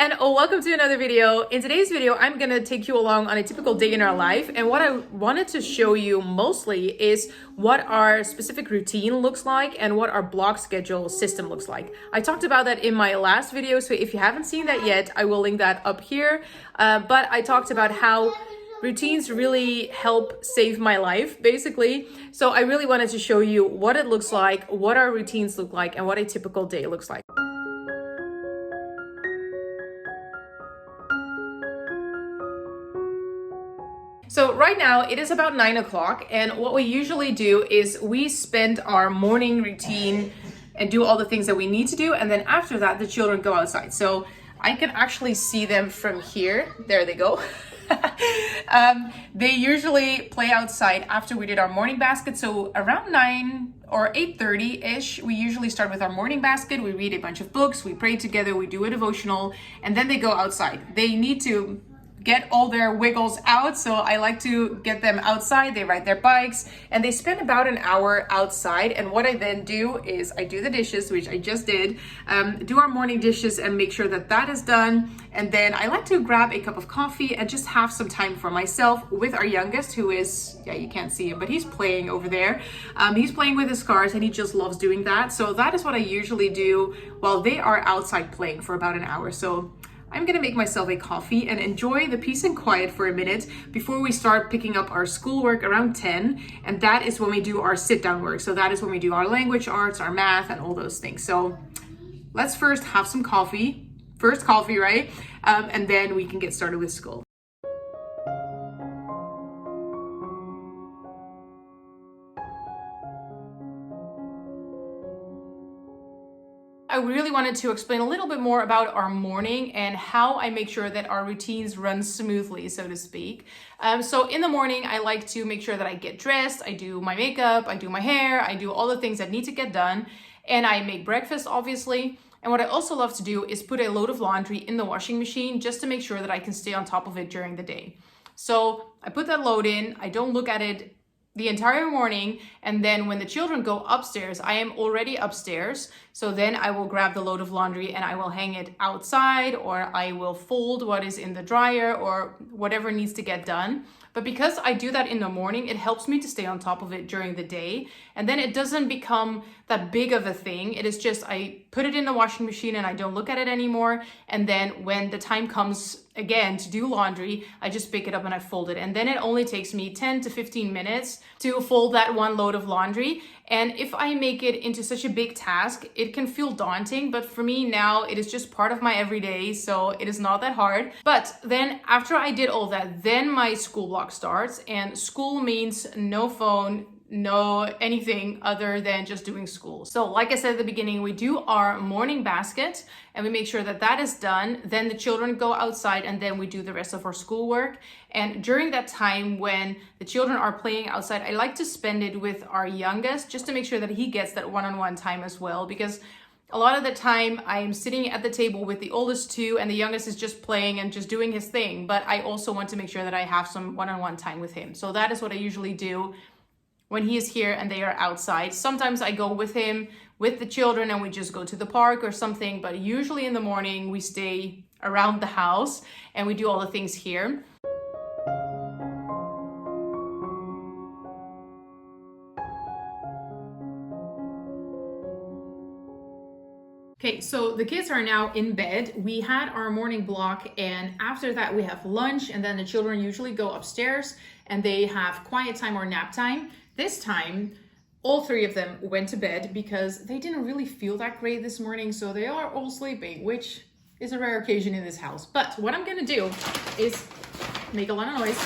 and welcome to another video. In today's video, I'm gonna take you along on a typical day in our life, and what I wanted to show you mostly is what our specific routine looks like and what our block schedule system looks like. I talked about that in my last video, so if you haven't seen that yet, I will link that up here. But I talked about how routines really help save my life, basically. So I really wanted to show you what it looks like, what our routines look like, and what a typical day looks like. So right now it is about 9 o'clock, and what we usually do is we spend our morning routine and do all the things that we need to do, and then after that the children go outside. So I can actually see them from here. There they go. They usually play outside after we did our morning basket. So around 9 or 8:30-ish, we usually start with our morning basket. We read a bunch of books, we pray together, we do a devotional, and then they go outside. They need to get all their wiggles out, so I like to get them outside. They ride their bikes and they spend about an hour outside, and what I then do is I do the dishes, which I just did, do our morning dishes and make sure that that is done, and then I like to grab a cup of coffee and just have some time for myself with our youngest, who is, yeah, you can't see him, but he's playing over there. He's playing with his cars and he just loves doing that. So that is what I usually do while they are outside playing for about an hour. So I'm gonna make myself a coffee and enjoy the peace and quiet for a minute before we start picking up our schoolwork around 10. And that is when we do our sit down work. So that is when we do our language arts, our math, and all those things. So let's first have some coffee. First coffee, right? And then we can get started with school. I really wanted to explain a little bit more about our morning and how I make sure that our routines run smoothly, so to speak. So in the morning, I like to make sure that I get dressed, I do my makeup, I do my hair, I do all the things that need to get done, and I make breakfast, obviously. And what I also love to do is put a load of laundry in the washing machine just to make sure that I can stay on top of it during the day. So I put that load in, I don't look at it the entire morning, and then when the children go upstairs, I am already upstairs, so then I will grab the load of laundry and I will hang it outside, or I will fold what is in the dryer or whatever needs to get done. But because I do that in the morning, it helps me to stay on top of it during the day, and then it doesn't become that big of a thing. It is just I put it in the washing machine and I don't look at it anymore, and then when the time comes again to do laundry, I just pick it up and I fold it, and then it only takes me 10 to 15 minutes to fold that one load of laundry. And if I make it into such a big task, it can feel daunting, but for me now it is just part of my everyday, so it is not that hard. But then after I did all that, then my school block starts, and school means no phone, no anything other than just doing school. So like I said at the beginning, we do our morning basket and we make sure that that is done. Then the children go outside and then we do the rest of our schoolwork. And during that time when the children are playing outside, I like to spend it with our youngest just to make sure that he gets that one-on-one time as well, because a lot of the time I am sitting at the table with the oldest two and the youngest is just playing and just doing his thing, but I also want to make sure that I have some one-on-one time with him. So that is what I usually do when he is here and they are outside. Sometimes I go with him, with the children, and we just go to the park or something, but usually in the morning we stay around the house and we do all the things here. Okay, so the kids are now in bed. We had our morning block, and after that we have lunch, and then the children usually go upstairs and they have quiet time or nap time. This time, all three of them went to bed because they didn't really feel that great this morning, so they are all sleeping, which is a rare occasion in this house. But what I'm gonna do is make a lot of noise,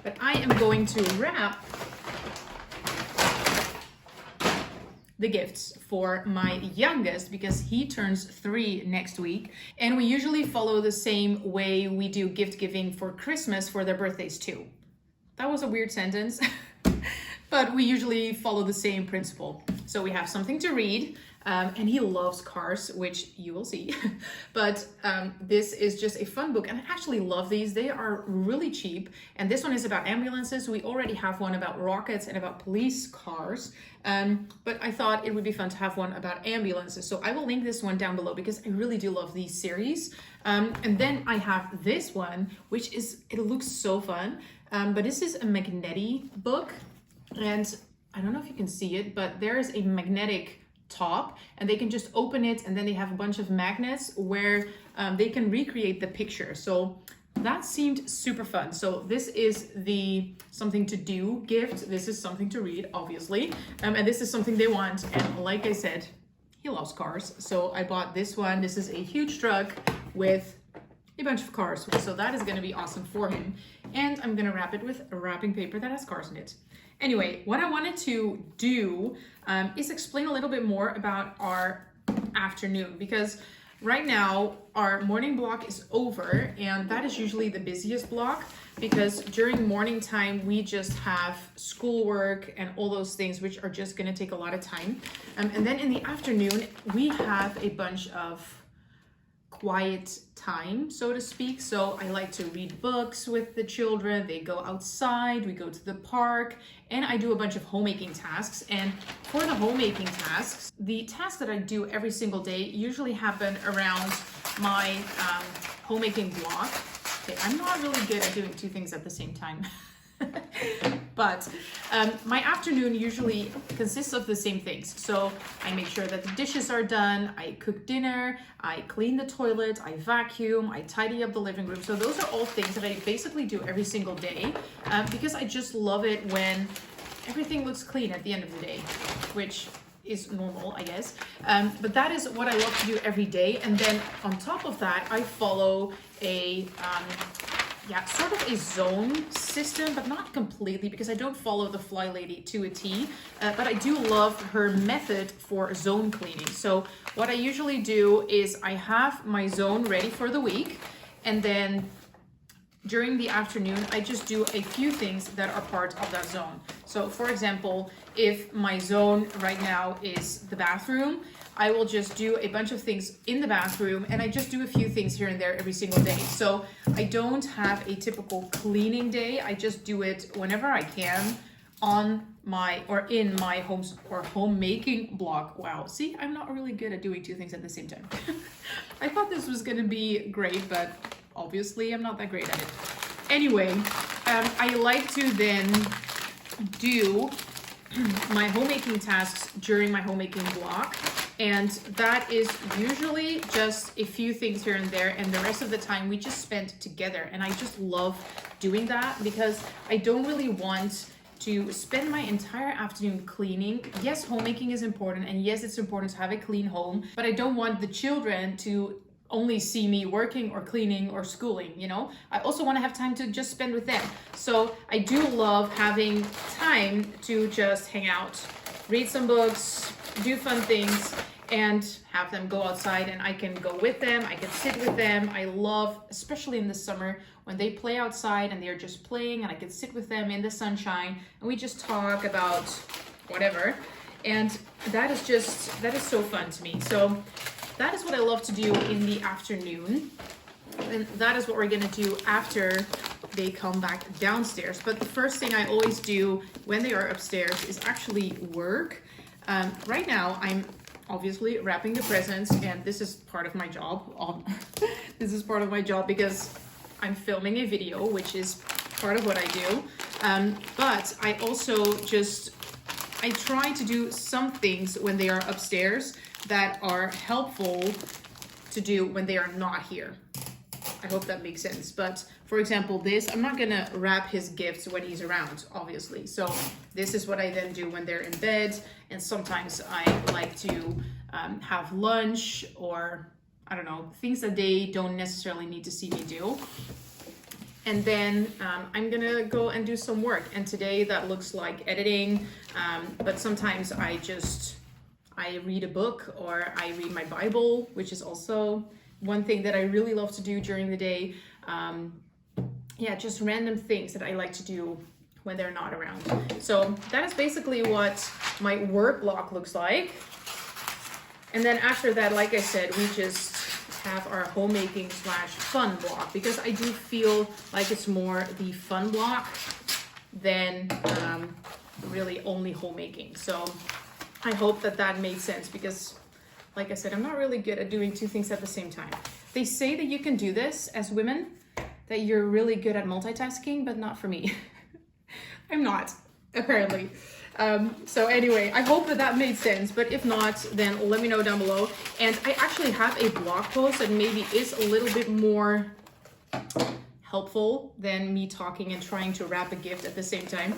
but I am going to wrap the gifts for my youngest because he turns 3 next week, and we usually follow the same way we do gift giving for Christmas for their birthdays too. That was a weird sentence. But we usually follow the same principle. So we have something to read. And he loves cars, which you will see. But this is just a fun book, and I actually love these. They are really cheap, and this one is about ambulances. We already have one about rockets and about police cars, but I thought it would be fun to have one about ambulances. So I will link this one down below because I really do love these series. And then I have this one, which is, it looks so fun, but this is a Magnetti book, and I don't know if you can see it, but there is a magnetic top, and they can just open it, and then they have a bunch of magnets where they can recreate the picture. So that seemed super fun. So this is the something to do gift. This is something to read, obviously, and this is something they want. And like I said, he loves cars, so I bought this one. This is a huge truck with a bunch of cars, so that is going to be awesome for him. And I'm going to wrap it with wrapping paper that has cars in it. Anyway, what I wanted to do is explain a little bit more about our afternoon, because right now our morning block is over, and that is usually the busiest block, because during morning time we just have schoolwork and all those things which are just going to take a lot of time, and then in the afternoon we have a bunch of quiet time, so to speak. So I like to read books with the children. They go outside, we go to the park, and I do a bunch of homemaking tasks. And for the homemaking tasks, the tasks that I do every single day usually happen around my homemaking block. Okay, I'm not really good at doing two things at the same time. But my afternoon usually consists of the same things. So I make sure that the dishes are done, I cook dinner, I clean the toilet, I vacuum, I tidy up the living room. So those are all things that I basically do every single day, because I just love it when everything looks clean at the end of the day, which is normal, I guess. But that is what I love to do every day. And then on top of that, I follow a sort of a zone system, but not completely, because I don't follow the Fly Lady to a T, but I do love her method for zone cleaning. So what I usually do is I have my zone ready for the week, and then during the afternoon, I just do a few things that are part of that zone. So for example, if my zone right now is the bathroom, I will just do a bunch of things in the bathroom, and I just do a few things here and there every single day. So I don't have a typical cleaning day. I just do it whenever I can on my, or in my homemaking block. Wow, see, I'm not really good at doing two things at the same time. I thought this was gonna be great, but obviously I'm not that great at it. Anyway, I like to then do my homemaking tasks during my homemaking block. And that is usually just a few things here and there, and the rest of the time we just spend together. And I just love doing that because I don't really want to spend my entire afternoon cleaning. Yes, homemaking is important, and yes, it's important to have a clean home, but I don't want the children to only see me working or cleaning or schooling, you know? I also want to have time to just spend with them. So I do love having time to just hang out, read some books, do fun things, and have them go outside, and I can go with them, I can sit with them. I love, especially in the summer, when they play outside and they're just playing, and I can sit with them in the sunshine and we just talk about whatever. And that is so fun to me. So that is what I love to do in the afternoon. And that is what we're gonna do after they come back downstairs. But the first thing I always do when they are upstairs is actually work. Right now, I'm obviously wrapping the presents, and this is part of my job. This is part of my job because I'm filming a video, which is part of what I do. But I also I try to do some things when they are upstairs that are helpful to do when they are not here. I hope that makes sense. But for example, this, I'm not gonna wrap his gifts when he's around, obviously. So this is what I then do when they're in bed. And sometimes I like to have lunch, or I don't know, things that they don't necessarily need to see me do. And then I'm gonna go and do some work. And today that looks like editing, but sometimes I read a book, or I read my Bible, which is also one thing that I really love to do during the day. Just random things that I like to do when they're not around. So that is basically what my work block looks like. And then after that, like I said, we just have our homemaking / fun block, because I do feel like it's more the fun block than really only homemaking. So I hope that that made sense, because like I said, I'm not really good at doing two things at the same time. They say that you can do this as women, that you're really good at multitasking, but not for me. I'm not, apparently. So anyway, I hope that that made sense, but if not, then let me know down below. And I actually have a blog post that maybe is a little bit more helpful than me talking and trying to wrap a gift at the same time.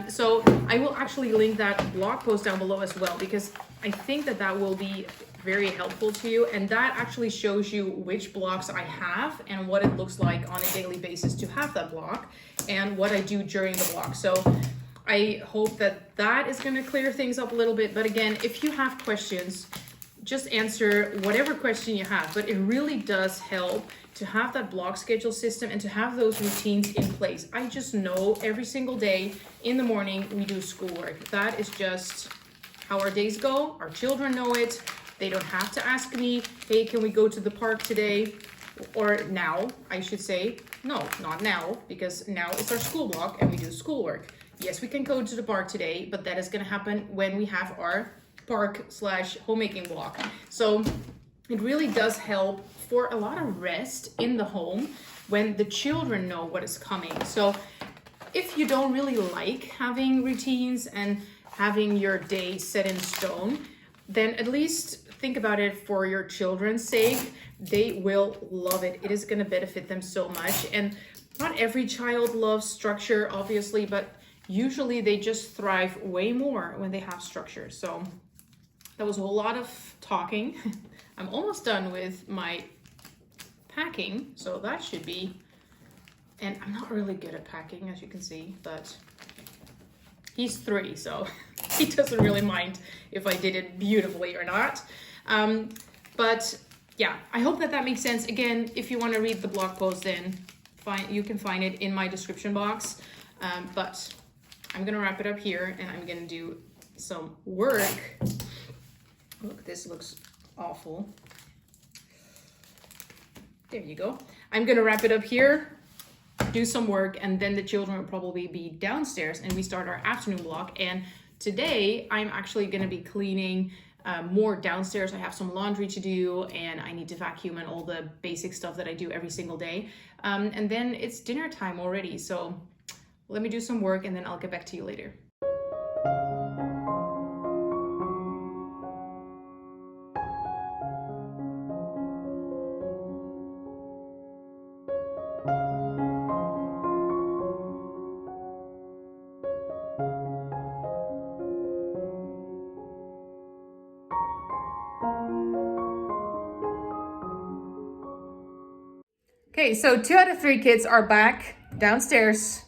So I will actually link that blog post down below as well, because I think that that will be very helpful to you. And that actually shows you which blocks I have and what it looks like on a daily basis to have that block, and what I do during the block. So I hope that that is going to clear things up a little bit. But again, if you have questions, just answer whatever question you have. But it really does help to have that block schedule system and to have those routines in place. I just know every single day in the morning we do schoolwork. That is just how our days go. Our children know it. They don't have to ask me, hey, can we go to the park today? Or now, I should say. No, not now, because now it's our school block and we do schoolwork. Yes, we can go to the park today, but that is going to happen when we have our park / homemaking block. So it really does help for a lot of rest in the home when the children know what is coming. So if you don't really like having routines and having your day set in stone, then at least think about it for your children's sake. They will love it. It is going to benefit them so much. And not every child loves structure, obviously, but usually they just thrive way more when they have structure. So that was a whole lot of talking. I'm almost done with my packing, so that should be, and I'm not really good at packing, as you can see, but he's 3, so he doesn't really mind if I did it beautifully or not. But yeah, I hope that that makes sense. Again, if you want to read the blog post, then you can find it in my description box. But I'm gonna wrap it up here, and I'm gonna do some work. Look, this looks awful. There you go. I'm gonna wrap it up here, do some work, and then the children will probably be downstairs and we start our afternoon block. And today I'm actually gonna be cleaning more downstairs. I have some laundry to do, and I need to vacuum and all the basic stuff that I do every single day. And then it's dinner time already. So let me do some work and then I'll get back to you later. Okay, so 2 out of 3 kids are back downstairs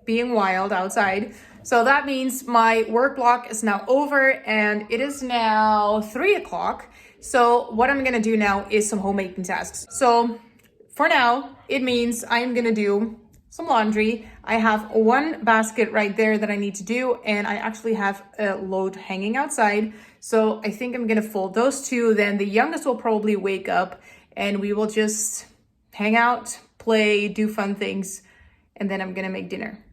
being wild outside. So that means my work block is now over, and it is now 3 o'clock. So what I'm gonna do now is some homemaking tasks. So for now, it means I'm gonna do some laundry. I have 1 basket right there that I need to do, and I actually have a load hanging outside. So I think I'm gonna fold those 2. Then the youngest will probably wake up and we will just hang out, play, do fun things, and then I'm gonna make dinner.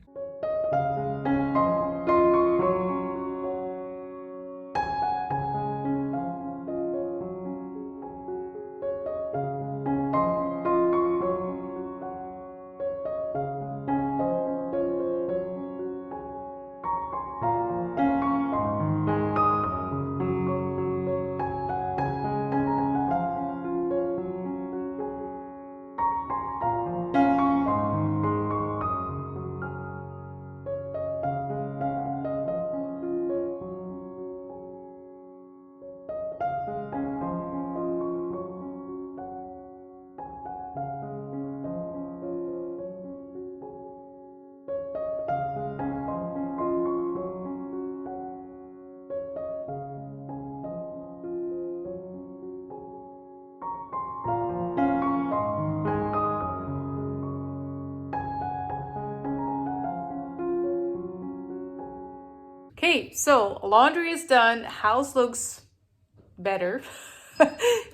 Okay, so laundry is done. House looks better.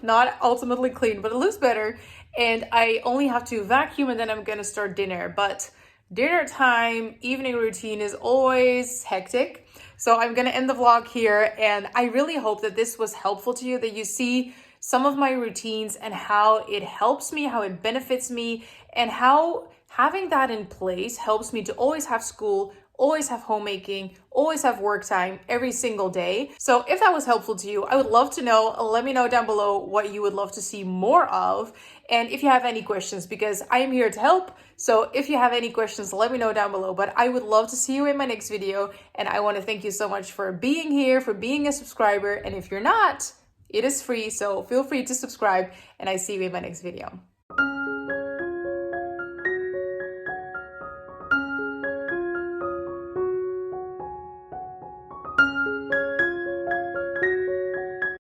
Not ultimately clean, but it looks better. And I only have to vacuum and then I'm gonna start dinner. But dinner time, evening routine is always hectic. So I'm gonna end the vlog here, and I really hope that this was helpful to you, that you see some of my routines and how it helps me, how it benefits me, and how having that in place helps me to always have school, always have homemaking, always have work time every single day. So if that was helpful to you, I would love to know. Let me know down below what you would love to see more of. And if you have any questions, because I am here to help. So if you have any questions, let me know down below. But I would love to see you in my next video. And I want to thank you so much for being here, for being a subscriber. And if you're not, it is free. So feel free to subscribe, and I see you in my next video.